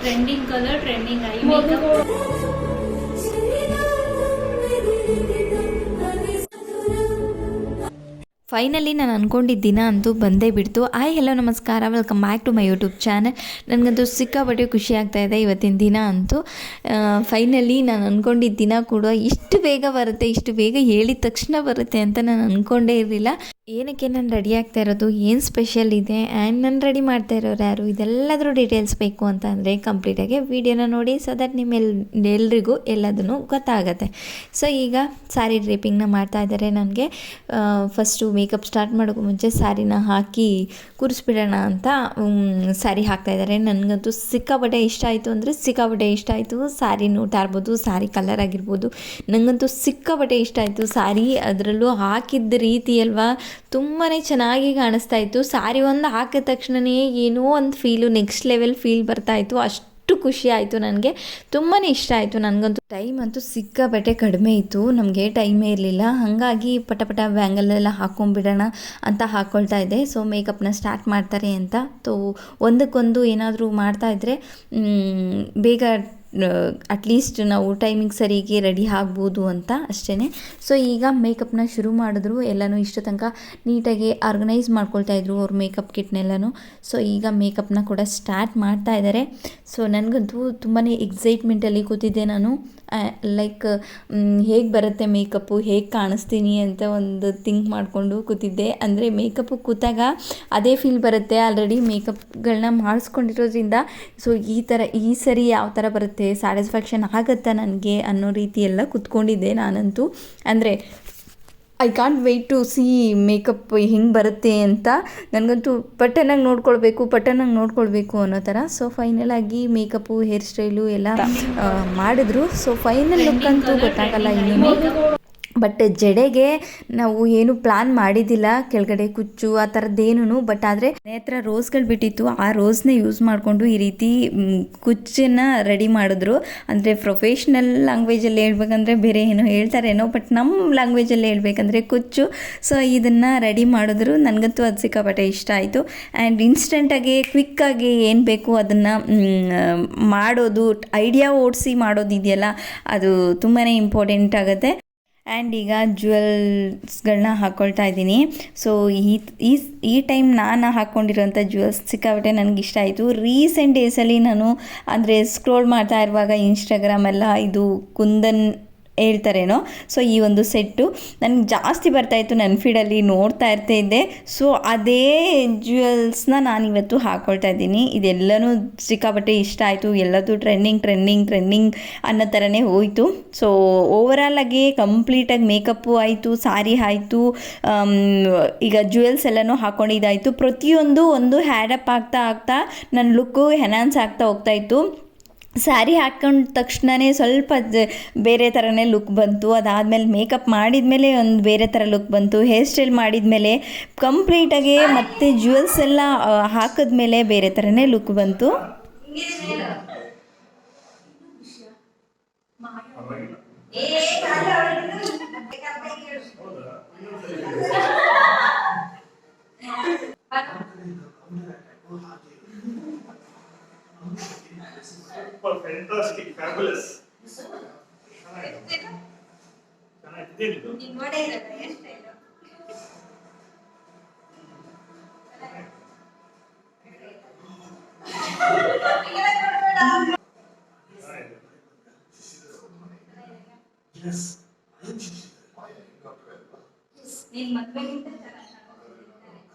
Trending colour, trending eye makeup. Finally ನಾನು ಅಂದ್ಕೊಂಡಿದ್ದ ದಿನ ಅಂತೂ ಬಂದೇ ಬಿಡ್ತು. ಹೆಲೋ ನಮಸ್ಕಾರ, welcome back to my YouTube channel. ನನಗಂತೂ ಸಿಕ್ಕಾಪಟ್ಟೆ ಖುಷಿ ಆಗ್ತಾಯಿದೆ ಇವತ್ತಿನ ದಿನ ಅಂತೂ. ಫೈನಲಿ ನಾನು ಅಂದ್ಕೊಂಡಿದ್ದ ದಿನ ಕೂಡ ಇಷ್ಟು ಬೇಗ ಬರುತ್ತೆ, ಇಷ್ಟು ಬೇಗ ಹೇಳಿದ ತಕ್ಷಣ ಬರುತ್ತೆ ಅಂತ ನಾನು ಅಂದ್ಕೊಂಡೇ ಇರಲಿಲ್ಲ. ಏನಕ್ಕೆ ನಾನು ರೆಡಿ ಆಗ್ತಾ ಇರೋದು, ಏನು ಸ್ಪೆಷಲ್ ಇದೆ, ಆ್ಯಂಡ್ ನಾನು ರೆಡಿ ಮಾಡ್ತಾ ಇರೋರು ಯಾರು, ಇದೆಲ್ಲದರೂ ಡೀಟೇಲ್ಸ್ ಬೇಕು ಅಂತ ಅಂದರೆ ಕಂಪ್ಲೀಟಾಗಿ ವೀಡಿಯೋನ ನೋಡಿ, ಸೊ ದಟ್ ಎಲ್ರಿಗೂ ಎಲ್ಲದನ್ನು ಗೊತ್ತಾಗುತ್ತೆ. ಸೊ ಈಗ ಸ್ಯಾರಿ ಡ್ರೇಪಿಂಗ್ನ ಮಾಡ್ತಾ ಇದ್ದಾರೆ. ನನಗೆ ಫಸ್ಟು ಮೇಕಪ್ ಸ್ಟಾರ್ಟ್ ಮಾಡೋಕ್ಕೂ ಮುಂಚೆ ಸ್ಯಾರಿನ ಹಾಕಿ ಕೂರಿಸ್ಬಿಡೋಣ ಅಂತ ಸ್ಯಾರಿ ಹಾಕ್ತಾಯಿದ್ದಾರೆ. ನನಗಂತೂ ಸಿಕ್ಕಾಪಟ್ಟೆ ಇಷ್ಟ ಆಯಿತು ಅಂದರೆ ಸಿಕ್ಕಾಪಟ್ಟೆ ಇಷ್ಟ ಆಯಿತು. ಸ್ಯಾರಿ ನೋಡ್ತಾ ಇರ್ಬೋದು, ಸ್ಯಾರಿ ಕಲರ್ ಆಗಿರ್ಬೋದು, ನನಗಂತೂ ಸಿಕ್ಕಾಪಟ್ಟೆ ಇಷ್ಟ ಆಯಿತು ಸ್ಯಾರಿ. ಅದರಲ್ಲೂ ಹಾಕಿದ್ದ ರೀತಿ ಅಲ್ವಾ, ತುಂಬಾ ಚೆನ್ನಾಗಿ ಕಾಣಿಸ್ತಾ ಇತ್ತು. ಸ್ಯಾರಿ ಒಂದು ಹಾಕಿದ ತಕ್ಷಣವೇ ಏನೋ ಒಂದು ಫೀಲು, ನೆಕ್ಸ್ಟ್ ಲೆವೆಲ್ ಫೀಲ್ ಬರ್ತಾಯಿತ್ತು. ಅಷ್ಟು ಖುಷಿ ಆಯಿತು, ನನಗೆ ತುಂಬಾ ಇಷ್ಟ ಆಯಿತು. ನನಗಂತೂ ಟೈಮ್ ಅಂತೂ ಸಿಕ್ಕಾಪಟ್ಟೆ ಕಡಿಮೆ ಇತ್ತು, ನಮಗೆ ಟೈಮೇ ಇರಲಿಲ್ಲ. ಹಾಗಾಗಿ ಪಟ ಪಟ ಬ್ಯಾಂಗಲ್ಲೆಲ್ಲ ಹಾಕ್ಕೊಂಬಿಡೋಣ ಅಂತ ಹಾಕ್ಕೊಳ್ತಾ ಇದ್ದೆ. ಸೊ ಮೇಕಪ್ನ ಸ್ಟಾರ್ಟ್ ಮಾಡ್ತಾರೆ ಅಂತ ಒಂದಕ್ಕೊಂದು ಏನಾದರೂ ಮಾಡ್ತಾಯಿದ್ರೆ ಬೇಗ ಅಟ್ಲೀಸ್ಟ್ ನಾವು ಟೈಮಿಂಗ್ ಸರಿಗೆ ರೆಡಿ ಆಗ್ಬೋದು ಅಂತ ಅಷ್ಟೇ. ಸೊ ಈಗ ಮೇಕಪ್ನ ಶುರು ಮಾಡಿದ್ರು. ಎಲ್ಲನೂ ಇಷ್ಟು ತನಕ ನೀಟಾಗಿ ಆರ್ಗನೈಸ್ ಮಾಡ್ಕೊಳ್ತಾಯಿದ್ರು ಅವ್ರ ಮೇಕಪ್ ಕಿಟ್ನೆಲ್ಲನೂ. ಸೊ ಈಗ ಮೇಕಪ್ನ ಕೂಡ ಸ್ಟಾರ್ಟ್ ಮಾಡ್ತಾ ಇದ್ದಾರೆ. ಸೊ ನನಗಂತೂ ತುಂಬಾ ಎಕ್ಸೈಟ್ಮೆಂಟಲ್ಲಿ ಕೂತಿದ್ದೆ ನಾನು. ಲೈಕ್ ಹೇಗೆ ಬರುತ್ತೆ ಮೇಕಪ್ಪು, ಹೇಗೆ ಕಾಣಿಸ್ತೀನಿ ಅಂತ ಒಂದು ಥಿಂಕ್ ಮಾಡಿಕೊಂಡು ಕೂತಿದ್ದೆ. ಅಂದರೆ ಮೇಕಪ್ಪು ಕೂತಾಗ ಅದೇ ಫೀಲ್ ಬರುತ್ತೆ. ಆಲ್ರೆಡಿ ಮೇಕಪ್ಗಳನ್ನ ಮಾಡಿಸ್ಕೊಂಡಿರೋದ್ರಿಂದ ಸೊ ಈ ಸರಿ ಯಾವ ಥರ ಬರುತ್ತೆ, ಸ್ಯಾಟಿಸ್ಫ್ಯಾಕ್ಷನ್ ಆಗುತ್ತಾ ನನಗೆ ಅನ್ನೋ ರೀತಿ ಎಲ್ಲ ಕೂತ್ಕೊಂಡಿದ್ದೆ ನಾನಂತೂ. ಅಂದರೆ I can't wait to see makeup ಹೆಂಗೆ ಬರುತ್ತೆ ಅಂತ. ನನಗಂತೂ ಪಟ್ಟನಾಗಿ ನೋಡ್ಕೊಳ್ಬೇಕು ಅನ್ನೋ ಥರ. ಸೊ ಫೈನಲಾಗಿ ಮೇಕಪ್ಪು, ಹೇರ್ ಸ್ಟೈಲು ಎಲ್ಲ ಮಾಡಿದ್ರು. ಸೊ ಫೈನಲ್ ಲುಕ್ ಅಂತೂ ಗೊತ್ತಾಗಲ್ಲ ಇನ್ನೂ. ಬಟ್ ಜಡೆಗೆ ನಾವು ಏನು ಪ್ಲ್ಯಾನ್ ಮಾಡಿದ್ದಿಲ್ಲ, ಕೆಳಗಡೆ ಕುಚ್ಚು ಆ ಥರದ್ದೇನು. ಬಟ್ ಆದರೆ ಮನೆ ಹತ್ರ ರೋಸ್ಗಳು ಬಿಟ್ಟಿತ್ತು, ಆ ರೋಸ್ನ ಯೂಸ್ ಮಾಡಿಕೊಂಡು ಈ ರೀತಿ ಕುಚ್ಚನ್ನು ರೆಡಿ ಮಾಡಿದ್ರು. ಅಂದರೆ ಪ್ರೊಫೆಷ್ನಲ್ ಲ್ಯಾಂಗ್ವೇಜಲ್ಲಿ ಹೇಳ್ಬೇಕಂದ್ರೆ ಬೇರೆ ಏನೋ ಹೇಳ್ತಾರೇನೋ, ಬಟ್ ನಮ್ಮ ಲ್ಯಾಂಗ್ವೇಜಲ್ಲಿ ಹೇಳ್ಬೇಕಂದ್ರೆ ಕುಚ್ಚು. ಸೊ ಇದನ್ನು ರೆಡಿ ಮಾಡಿದ್ರು. ನನಗಂತೂ ಅದು ಸಿಕ್ಕಾಪಟ್ಟೆ ಇಷ್ಟ ಆಯಿತು. ಆ್ಯಂಡ್ ಇನ್ಸ್ಟೆಂಟಾಗಿ ಕ್ವಿಕ್ಕಾಗಿ ಏನು ಬೇಕು ಅದನ್ನು ಮಾಡೋದು, ಐಡಿಯಾ ಓಡಿಸಿ ಮಾಡೋದಿದೆಯಲ್ಲ, ಅದು ತುಂಬಾ ಇಂಪಾರ್ಟೆಂಟ್ ಆಗುತ್ತೆ. ಆ್ಯಂಡ್ ಈಗ ಜ್ಯುವೆಲ್ಸ್ಗಳನ್ನ ಹಾಕ್ಕೊಳ್ತಾ ಇದ್ದೀನಿ. ಸೊ ಈ ಟೈಮ್ ನಾನು ಹಾಕ್ಕೊಂಡಿರೋಂಥ ಜ್ಯುವೆಲ್ಸ್ ಸಿಕ್ಕಾಬಿಟ್ಟೆ ನನಗೆ ಇಷ್ಟ ಆಯಿತು. ರೀಸೆಂಟ್ ಡೇಸಲ್ಲಿ ನಾನು ಅಂದರೆ ಸ್ಕ್ರೋಲ್ ಮಾಡ್ತಾ ಇರುವಾಗ ಇನ್ಸ್ಟಾಗ್ರಾಮೆಲ್ಲ ಇದು ಕುಂದನ್ ಹೇಳ್ತಾರೇನೋ, ಸೊ ಈ ಒಂದು ಸೆಟ್ಟು ನನಗೆ ಜಾಸ್ತಿ ಬರ್ತಾಯಿತ್ತು, ನನ್ನ ಫೀಡಲ್ಲಿ ನೋಡ್ತಾ ಇದ್ದೆ. ಸೊ ಅದೇ ಜ್ಯುವೆಲ್ಸ್ನ ನಾನಿವತ್ತು ಹಾಕ್ಕೊಳ್ತಾ ಇದ್ದೀನಿ. ಇದೆಲ್ಲನೂ ಸಿಕ್ಕಾಪಟ್ಟೆ ಇಷ್ಟ ಆಯಿತು. ಎಲ್ಲದೂ ಟ್ರೆಂಡಿಂಗ್ ಅನ್ನೋ ಥರನೇ ಹೋಯಿತು. ಸೊ ಓವರಾಲಾಗಿ ಕಂಪ್ಲೀಟಾಗಿ ಮೇಕಪ್ಪು ಆಯಿತು, ಸಾರಿ ಆಯಿತು, ಈಗ ಜ್ಯುವೆಲ್ಸ್ ಎಲ್ಲನೂ ಹಾಕ್ಕೊಂಡಿದ್ದಾಯಿತು. ಪ್ರತಿಯೊಂದು ಒಂದು ಹ್ಯಾಡಪ್ ಆಗ್ತಾ ನನ್ನ ಲುಕ್ಕು ಎನ್ಹಾನ್ಸ್ ಆಗ್ತಾ ಹೋಗ್ತಾಯಿತ್ತು. ಸ್ಯಾರಿ ಹಾಕ್ಕೊಂಡ ತಕ್ಷಣವೇ ಸ್ವಲ್ಪ ಬೇರೆ ಥರನೇ ಲುಕ್ ಬಂತು. ಅದಾದಮೇಲೆ ಮೇಕಪ್ ಮಾಡಿದ್ಮೇಲೆ ಒಂದು ಬೇರೆ ಥರ ಲುಕ್ ಬಂತು. ಹೇರ್ ಸ್ಟೈಲ್ ಮಾಡಿದ್ಮೇಲೆ ಕಂಪ್ಲೀಟಾಗಿ ಮತ್ತು ಜ್ಯುವೆಲ್ಸ್ ಎಲ್ಲ ಹಾಕಿದ್ಮೇಲೆ ಬೇರೆ ಥರನೇ ಲುಕ್ ಬಂತು. Super fantastic, fabulous. Yes.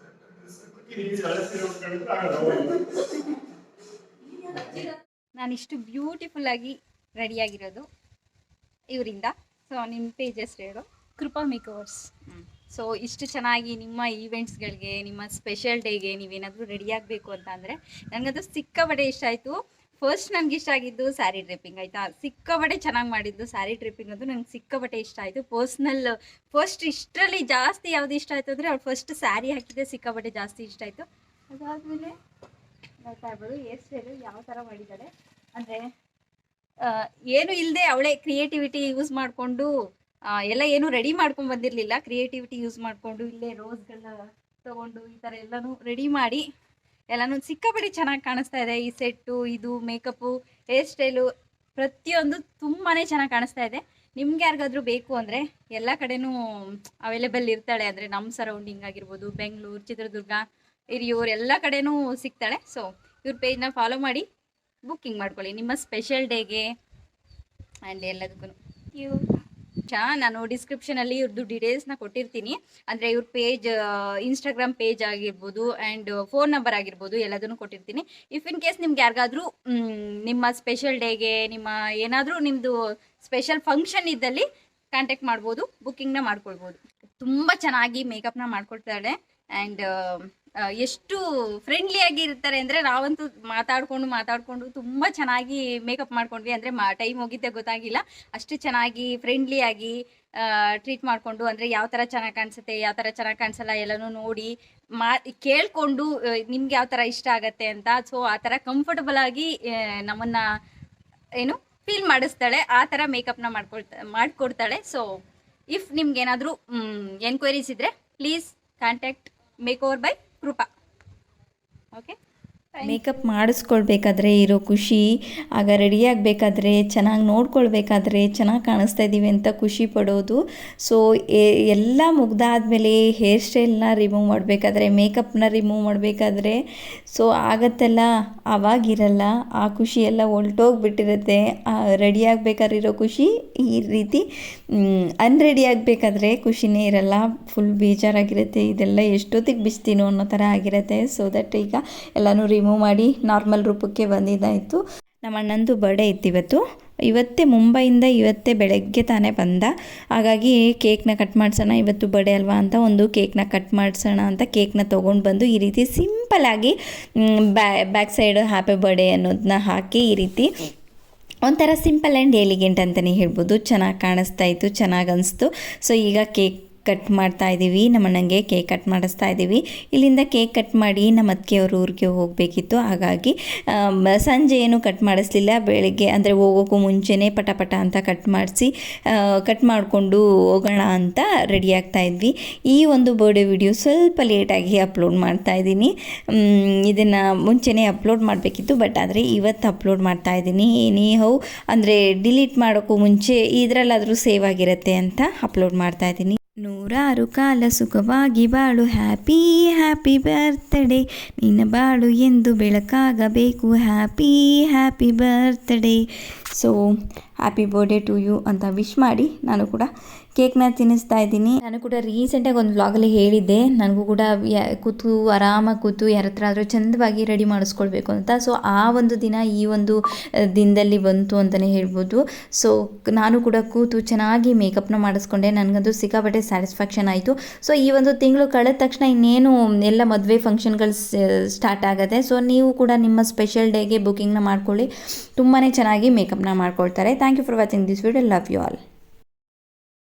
ನಾನಿಷ್ಟು ಬ್ಯೂಟಿಫುಲ್ಲಾಗಿ ರೆಡಿಯಾಗಿರೋದು ಇವರಿಂದ. ಸೊ ನಿಮ್ಮ ಪೇಜ್ ಹೆಸರು ಹೇಳು. ಕೃಪಾ ಮೇಕವರ್ಸ್. ಸೊ ಇಷ್ಟು ಚೆನ್ನಾಗಿ ನಿಮ್ಮ ಈವೆಂಟ್ಸ್ಗಳಿಗೆ, ನಿಮ್ಮ ಸ್ಪೆಷಲ್ ಡೇಗೆ ನೀವೇನಾದರೂ ರೆಡಿ ಆಗಬೇಕು ಅಂತ ಅಂದರೆ ನನಗದು ಸಿಕ್ಕಾಪಟ್ಟೆ ಇಷ್ಟ ಆಯಿತು. ಫಸ್ಟ್ ನನಗೆ ಇಷ್ಟ ಆಗಿದ್ದು ಸ್ಯಾರಿ ಡ್ರೇಪಿಂಗ್, ಆಯಿತಾ. ಸಿಕ್ಕಾಪಟ್ಟೆ ಚೆನ್ನಾಗಿ ಮಾಡಿದ್ದು ಸ್ಯಾರಿ ಡ್ರೇಪಿಂಗ್ ಅದು ನಂಗೆ ಸಿಕ್ಕಾಪಟ್ಟೆ ಇಷ್ಟ ಆಯಿತು. ಫಸ್ಟ್ ಇಷ್ಟರಲ್ಲಿ ಜಾಸ್ತಿ ಯಾವುದು ಇಷ್ಟ ಆಯಿತು ಅಂದರೆ ಅವ್ಳು ಫಸ್ಟ್ ಸ್ಯಾರಿ ಹಾಕಿದ್ದೆ ಸಿಕ್ಕಾಪಟ್ಟೆ ಜಾಸ್ತಿ ಇಷ್ಟ ಆಯಿತು. ಅದಾದಮೇಲೆ ನೋಡ್ತಾ ಇರ್ಬೋದು ಹೇರ್ ಸ್ಟೈಲು ಯಾವ ಥರ ಮಾಡಿದ್ದಾಳೆ ಅಂದರೆ ಏನು ಇಲ್ಲದೆ ಅವಳೇ ಕ್ರಿಯೇಟಿವಿಟಿ ಯೂಸ್ ಮಾಡಿಕೊಂಡು ಎಲ್ಲ ಏನು ರೆಡಿ ಮಾಡ್ಕೊಂಡು ಬಂದಿರಲಿಲ್ಲ. ಕ್ರಿಯೇಟಿವಿಟಿ ಯೂಸ್ ಮಾಡಿಕೊಂಡು ಇಲ್ಲೇ ರೋಸ್ಗಳನ್ನ ತೊಗೊಂಡು ಈ ಥರ ಎಲ್ಲನೂ ರೆಡಿ ಮಾಡಿ ಎಲ್ಲನೂ ಸಿಕ್ಕಾಪಟ್ಟೆ ಚೆನ್ನಾಗಿ ಕಾಣಿಸ್ತಾ ಇದೆ. ಈ ಸೆಟ್ಟು, ಇದು ಮೇಕಪ್ಪು, ಹೇರ್ ಸ್ಟೈಲು ಪ್ರತಿಯೊಂದು ತುಂಬಾ ಚೆನ್ನಾಗಿ ಕಾಣಿಸ್ತಾ ಇದೆ. ನಿಮ್ಗೆ ಯಾರಿಗಾದ್ರೂ ಬೇಕು ಅಂದರೆ ಎಲ್ಲ ಕಡೆನೂ ಅವೈಲೇಬಲ್ ಇರ್ತಾಳೆ. ಅಂದರೆ ನಮ್ಮ ಸರೌಂಡಿಂಗ್ ಆಗಿರ್ಬೋದು, ಬೆಂಗಳೂರು, ಚಿತ್ರದುರ್ಗ, ಹಿರಿಯೂರು ಎಲ್ಲ ಕಡೆನೂ ಸಿಗ್ತಾಳೆ. ಸೊ ಇವ್ರ ಪೇಜ್ನ ಫಾಲೋ ಮಾಡಿ ಬುಕ್ಕಿಂಗ್ ಮಾಡ್ಕೊಳ್ಳಿ ನಿಮ್ಮ ಸ್ಪೆಷಲ್ ಡೇಗೆ ಆ್ಯಂಡ್ ಎಲ್ಲದಕ್ಕೂ. ನಾನು ಡಿಸ್ಕ್ರಿಪ್ಷನಲ್ಲಿ ಇವ್ರದ್ದು ಡೀಟೇಲ್ಸ್ನ ಕೊಟ್ಟಿರ್ತೀನಿ. ಅಂದರೆ ಇವ್ರ ಪೇಜ್, ಇನ್ಸ್ಟಾಗ್ರಾಮ್ ಪೇಜ್ ಆಗಿರ್ಬೋದು ಆ್ಯಂಡ್ ಫೋನ್ ನಂಬರ್ ಆಗಿರ್ಬೋದು ಎಲ್ಲದನ್ನು ಕೊಟ್ಟಿರ್ತೀನಿ. ಇಫ್ ಇನ್ ಕೇಸ್ ನಿಮ್ಗೆ ಯಾರಿಗಾದ್ರೂ ನಿಮ್ಮ ಸ್ಪೆಷಲ್ ಡೇಗೆ, ನಿಮ್ಮ ಏನಾದರೂ ನಿಮ್ಮದು ಸ್ಪೆಷಲ್ ಫಂಕ್ಷನ್ ಇದ್ದಲ್ಲಿ ಕಾಂಟ್ಯಾಕ್ಟ್ ಮಾಡ್ಬೋದು, ಬುಕ್ಕಿಂಗ್ನ ಮಾಡ್ಕೊಳ್ಬೋದು. ತುಂಬ ಚೆನ್ನಾಗಿ ಮೇಕಪ್ನ ಮಾಡ್ಕೊಳ್ತಾಳೆ ಆ್ಯಂಡ್ ಎಷ್ಟು ಫ್ರೆಂಡ್ಲಿ ಆಗಿ ಇರ್ತಾರೆ ಅಂದರೆ ನಾವಂತೂ ಮಾತಾಡಿಕೊಂಡು ತುಂಬ ಚೆನ್ನಾಗಿ ಮೇಕಪ್ ಮಾಡ್ಕೊಂಡ್ವಿ. ಅಂದರೆ ಟೈಮ್ ಹೋಗಿದ್ದೆ ಗೊತ್ತಾಗಿಲ್ಲ, ಅಷ್ಟು ಚೆನ್ನಾಗಿ ಫ್ರೆಂಡ್ಲಿಯಾಗಿ ಟ್ರೀಟ್ ಮಾಡಿಕೊಂಡು, ಅಂದರೆ ಯಾವ ಥರ ಚೆನ್ನಾಗಿ ಕಾಣಿಸುತ್ತೆ, ಯಾವ ಥರ ಚೆನ್ನಾಗಿ ಕಾಣಿಸಲ್ಲ ಎಲ್ಲನೂ ನೋಡಿ ಕೇಳಿಕೊಂಡು ನಿಮ್ಗೆ ಯಾವ ಥರ ಇಷ್ಟ ಆಗುತ್ತೆ ಅಂತ. ಸೊ ಆ ಥರ ಕಂಫರ್ಟಬಲ್ ಆಗಿ ನಮ್ಮನ್ನು ಫೀಲ್ ಮಾಡಿಸ್ತಾಳೆ. ಆ ಥರ ಮೇಕಪ್ನ ಮಾಡಿಕೊಡ್ತಾಳೆ. ಸೊ ಇಫ್ ನಿಮ್ಗೇನಾದರೂ ಎನ್ಕ್ವೈರೀಸ್ ಇದ್ದರೆ please contact make over by Krupa. Okay, makeup ಮಾಡಿಸ್ಕೊಳ್ಬೇಕಾದ್ರೆ ಇರೋ ಖುಷಿ, ಆಗ ರೆಡಿಯಾಗಬೇಕಾದ್ರೆ, ಚೆನ್ನಾಗಿ ನೋಡ್ಕೊಳ್ಬೇಕಾದ್ರೆ ಚೆನ್ನಾಗಿ ಕಾಣಿಸ್ತಾ ಇದ್ದೀವಿ ಅಂತ ಖುಷಿ ಪಡೋದು. ಸೊ ಎಲ್ಲ ಮುಗ್ದಾದ್ಮೇಲೆ ಹೇರ್ ಸ್ಟೈಲ್ನ ರಿಮೂವ್ ಮಾಡಬೇಕಾದ್ರೆ, ಮೇಕಪ್ನ ರಿಮೂವ್ ಮಾಡಬೇಕಾದ್ರೆ ಸೊ ಆಗತ್ತೆಲ್ಲ ಆವಾಗಿರಲ್ಲ. ಆ ಖುಷಿ ಎಲ್ಲ ಹೊಲ್ಟೋಗ್ಬಿಟ್ಟಿರುತ್ತೆ. ರೆಡಿ ಆಗಬೇಕಾದ್ರೆ ಖುಷಿ ಈ ರೀತಿ, ಅನ್ರೆಡಿ ಆಗಬೇಕಾದ್ರೆ ಖುಷಿನೇ ಇರಲ್ಲ, ಫುಲ್ ಬೇಜಾರಾಗಿರುತ್ತೆ. ಇದೆಲ್ಲ ಎಷ್ಟೊತ್ತಿಗೆ ಬಿಸ್ತೀನೋ ಅನ್ನೋ ಥರ ಆಗಿರುತ್ತೆ. ಸೊ ದಟ್ ಈಗ ಎಲ್ಲನೂ ರಿಮೂವ್ ಮಾಡಿ ನಾರ್ಮಲ್ ರೂಪಕ್ಕೆ ಬಂದಿದ್ದಾಯಿತು. ನಮ್ಮ ಅಣ್ಣಂದು ಬರ್ಡೇ ಇತ್ತು ಇವತ್ತೇ, ಮುಂಬೈಯಿಂದ ಇವತ್ತೇ ಬೆಳಗ್ಗೆ ತಾನೇ ಬಂದ. ಹಾಗಾಗಿ ಕೇಕ್ನ ಕಟ್ ಮಾಡಿಸೋಣ, ಇವತ್ತು ಬರ್ಡೇ ಅಲ್ವಾ ಅಂತ ಒಂದು ಕೇಕ್ನ ಕಟ್ ಮಾಡಿಸೋಣ ಅಂತ ಕೇಕ್ನ ತೊಗೊಂಡು ಬಂದು ಈ ರೀತಿ ಸಿಂಪಲ್ಲಾಗಿ ಬ್ಯಾಕ್ ಸೈಡ್ ಹ್ಯಾಪಿ ಬರ್ಡೇ ಅನ್ನೋದನ್ನ ಹಾಕಿ ಈ ರೀತಿ ಒಂಥರ ಸಿಂಪಲ್ ಆ್ಯಂಡ್ ಎಲಿಗೆಂಟ್ ಅಂತಲೇ ಹೇಳ್ಬೋದು. ಚೆನ್ನಾಗಿ ಕಾಣಿಸ್ತಾ ಇತ್ತು, ಚೆನ್ನಾಗಿ ಅನಿಸ್ತು. ಸೊ ಈಗ ಕೇಕ್ ಕಟ್ ಮಾಡ್ತಾ ಇದ್ದೀವಿ, ನಮ್ಮ ಅಣ್ಣಂಗೆ ಕೇಕ್ ಕಟ್ ಮಾಡಿಸ್ತಾ ಇದ್ದೀವಿ. ಇಲ್ಲಿಂದ ಕೇಕ್ ಕಟ್ ಮಾಡಿ ನಮ್ಮ ಅತ್ತಿಗೆ ಅವ್ರ ಊರಿಗೆ ಹೋಗಬೇಕಿತ್ತು. ಹಾಗಾಗಿ ಸಂಜೆ ಏನು ಕಟ್ ಮಾಡಿಸ್ಲಿಲ್ಲ, ಬೆಳಗ್ಗೆ ಅಂದರೆ ಹೋಗೋಕ್ಕೂ ಮುಂಚೆನೇ ಪಟ ಅಂತ ಕಟ್ ಮಾಡಿಕೊಂಡು ಹೋಗೋಣ ಅಂತ ರೆಡಿ ಆಗ್ತಾ ಇದ್ವಿ. ಈ ಒಂದು ಬರ್ಡೇ ವಿಡಿಯೋ ಸ್ವಲ್ಪ ಲೇಟಾಗಿ ಅಪ್ಲೋಡ್ ಮಾಡ್ತಾ ಇದ್ದೀನಿ. ಇದನ್ನು ಮುಂಚೆನೇ ಅಪ್ಲೋಡ್ ಮಾಡಬೇಕಿತ್ತು, ಬಟ್ ಆದರೆ ಇವತ್ತು ಅಪ್ಲೋಡ್ ಮಾಡ್ತಾ ಇದ್ದೀನಿ. ಎನಿಹೌ ಅಂದರೆ ಡಿಲೀಟ್ ಮಾಡೋಕ್ಕೂ ಮುಂಚೆ ಇದರಲ್ಲಾದರೂ ಸೇವ್ ಆಗಿರುತ್ತೆ ಅಂತ ಅಪ್ಲೋಡ್ ಮಾಡ್ತಾ ಇದ್ದೀನಿ. 100 ಕಾಲ ಸುಖವಾಗಿ ಬಾಳು, ಹ್ಯಾಪಿ ಹ್ಯಾಪಿ ಬರ್ತ್ಡೇ, ನಿನ್ನ ಬಾಳು ಎಂದು ಬೆಳಕಾಗಬೇಕು, happy happy birthday. So happy birthday to you ಅಂತ ವಿಶ್ ಮಾಡಿ ನಾನು ಕೂಡ ಕೇಕ್ನ ತಿನ್ನಿಸ್ತಾ ಇದ್ದೀನಿ. ನಾನು ಕೂಡ ರೀಸೆಂಟಾಗಿ ಒಂದು ವ್ಲಾಗಲ್ಲಿ ಹೇಳಿದ್ದೆ, ನನಗೂ ಕೂಡ ಆರಾಮಾಗಿ ಕೂತು ಯಾರ ಹತ್ರ ಆದರೂ ಚಂದವಾಗಿ ರೆಡಿ ಮಾಡಿಸ್ಕೊಳ್ಬೇಕು ಅಂತ. ಸೊ ಆ ಒಂದು ದಿನ ಈ ಒಂದು ದಿನದಲ್ಲಿ ಬಂತು ಅಂತಲೇ ಹೇಳ್ಬೋದು. ಸೊ ನಾನು ಕೂಡ ಕೂತು ಚೆನ್ನಾಗಿ ಮೇಕಪ್ನ ಮಾಡಿಸ್ಕೊಂಡೆ. ನನಗಂತೂ ಸಿಕ್ಕಾಪಟ್ಟೆ ಸ್ಯಾಟಿಸ್ಫ್ಯಾಕ್ಷನ್ ಆಯಿತು. ಸೊ ಈ ಒಂದು ತಿಂಗಳು ಕಳೆದ ತಕ್ಷಣ ಇನ್ನೇನು ಎಲ್ಲ ಮದುವೆ ಫಂಕ್ಷನ್ಗಳು ಸ್ಟಾರ್ಟ್ ಆಗುತ್ತೆ. ಸೊ ನೀವು ಕೂಡ ನಿಮ್ಮ ಸ್ಪೆಷಲ್ ಡೇಗೆ ಬುಕ್ಕಿಂಗ್ನ ಮಾಡ್ಕೊಳ್ಳಿ, ತುಂಬಾ ಚೆನ್ನಾಗಿ ಮೇಕಪ್ನ ಮಾಡ್ಕೊಳ್ತಾರೆ. Thank you for watching this video. Love you all.